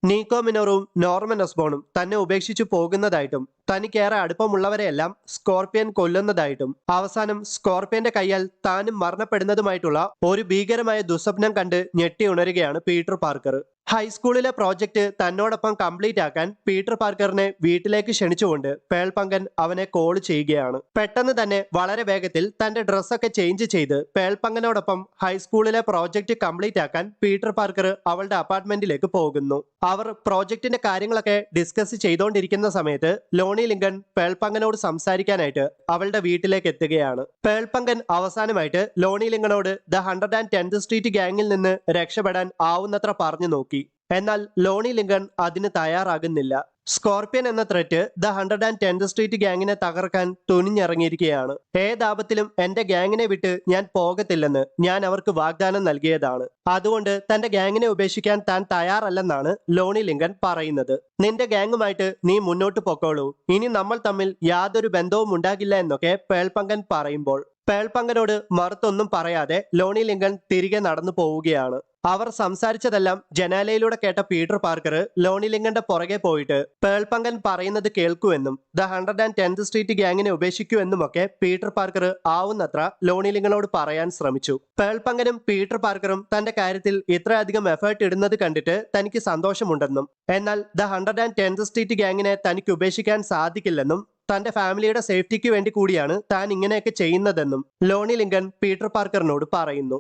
നീക്കോ മിനോറും Norman ഒസ്ബോണും തന്നെ ഉപേക്ഷിച്ചു പോകുന്നതായിട്ടും തനിക്കേറെ അടുപ്പമുള്ളവരെയെല്ലാം scorpion കൊല്ലുന്നതായിട്ടും അവസാനം സ്കോർപ്പിയന്റെ കയ്യാൽ താനും മരണപ്പെടുന്നതുമായിട്ടുള്ള ഒരു ഭീകരമായ ദുസ്വപ്നം കണ്ട് ഞെട്ടി ഉണരുകയാണ് പീറ്റർ പാർക്കർ. ഹൈസ്കൂളിലെ പ്രോജക്റ്റ് തന്നോടൊപ്പം കംപ്ലീറ്റ് ആക്കാൻ പീറ്റർ പാർക്കറിനെ വീട്ടിലേക്ക് ക്ഷണിച്ചുകൊണ്ട് പേൾ പങ്കൻ അവനെ കോൾ ചെയ്യുകയാണ്. പെട്ടെന്ന് തന്നെ വളരെ വേഗത്തിൽ തന്റെ ഡ്രസ്സൊക്കെ ചേഞ്ച് ചെയ്ത് പേൾ പങ്കനോടൊപ്പം ഹൈസ്കൂളിലെ പ്രോജക്റ്റ് കംപ്ലീറ്റ് ആക്കാൻ പീറ്റർ പാർക്കർ അവളുടെ അപ്പാർട്ട്മെന്റിലേക്ക് പോകുന്നു. അവർ പ്രോജക്റ്റിന്റെ കാര്യങ്ങളൊക്കെ ഡിസ്കസ് ചെയ്തുകൊണ്ടിരിക്കുന്ന സമയത്ത് ലോണി ലിങ്കൺ പേൾ പങ്കനോട് സംസാരിക്കാനായിട്ട് അവളുടെ വീട്ടിലേക്ക് എത്തുകയാണ്. പേൾ പങ്കൻ അവസാനമായിട്ട് ലോണി ലിങ്കണോട് ദ 110th സ്ട്രീറ്റ് ഗ്യാങ്ങിൽ നിന്ന് രക്ഷപ്പെടാൻ ആവുന്നത്ര പറഞ്ഞു നോക്കി. എന്നാൽ ലോണി ലിങ്കൺ അതിന് തയ്യാറാകുന്നില്ല. സ്കോർപ്പിയൻ എന്ന ത്രെറ്റ് ദ 110th സ്ട്രീറ്റ് ഗ്യാങ്ങിനെ തകർക്കാൻ തുനിഞ്ഞിറങ്ങിയിരിക്കുകയാണ്. ഏതാപത്തിലും എന്റെ ഗ്യാങ്ങിനെ വിട്ട് ഞാൻ പോകത്തില്ലെന്ന് ഞാൻ അവർക്ക് വാഗ്ദാനം നൽകിയതാണ്. അതുകൊണ്ട് തന്റെ ഗ്യാങ്ങിനെ ഉപേക്ഷിക്കാൻ താൻ തയ്യാറല്ലെന്നാണ് ലോണി ലിങ്കൺ പറയുന്നത്. നിന്റെ ഗ്യാങ്ങുമായിട്ട് നീ മുന്നോട്ട് പൊക്കോളൂ, ഇനി നമ്മൾ തമ്മിൽ യാതൊരു ബന്ധവും ഉണ്ടാകില്ല എന്നൊക്കെ പേൾ പങ്കൻ പറയുമ്പോൾ പേൾ പങ്കനോട് മറുത്തൊന്നും പറയാതെ ലോണി ലിങ്കൺ തിരികെ നടന്നു പോവുകയാണ്. അവർ സംസാരിച്ചതെല്ലാം ജനാലയിലൂടെ കേട്ട പീറ്റർ പാർക്കർ ലോണി ലിങ്കന്റെ പുറകെ പോയിട്ട് പേൾ പങ്കൻ പറയുന്നത് കേൾക്കുമെന്നും ദ 110th സ്ട്രീറ്റ് ഗ്യാങ്ങിനെ ഉപേക്ഷിക്കൂ എന്നുമൊക്കെ പീറ്റർ പാർക്കർ ആവുന്നത്ര ലോണി ലിങ്കനോട് പറയാൻ ശ്രമിച്ചു. പേൾ പങ്കനും പീറ്റർ പാർക്കറും തന്റെ കാര്യത്തിൽ ഇത്രയധികം എഫേർട്ട് ഇടുന്നത് കണ്ടിട്ട് തനിക്ക് സന്തോഷമുണ്ടെന്നും എന്നാൽ ദ 110th സ്ട്രീറ്റ് ഗ്യാങ്ങിനെ തനിക്ക് ഉപേക്ഷിക്കാൻ സാധിക്കില്ലെന്നും തന്റെ ഫാമിലിയുടെ സേഫ്റ്റിക്ക് വേണ്ടി കൂടിയാണ് താൻ ഇങ്ങനെയൊക്കെ ചെയ്യുന്നതെന്നും ലോണി ലിങ്കൺ പീറ്റർ പാർക്കറിനോട് പറയുന്നു.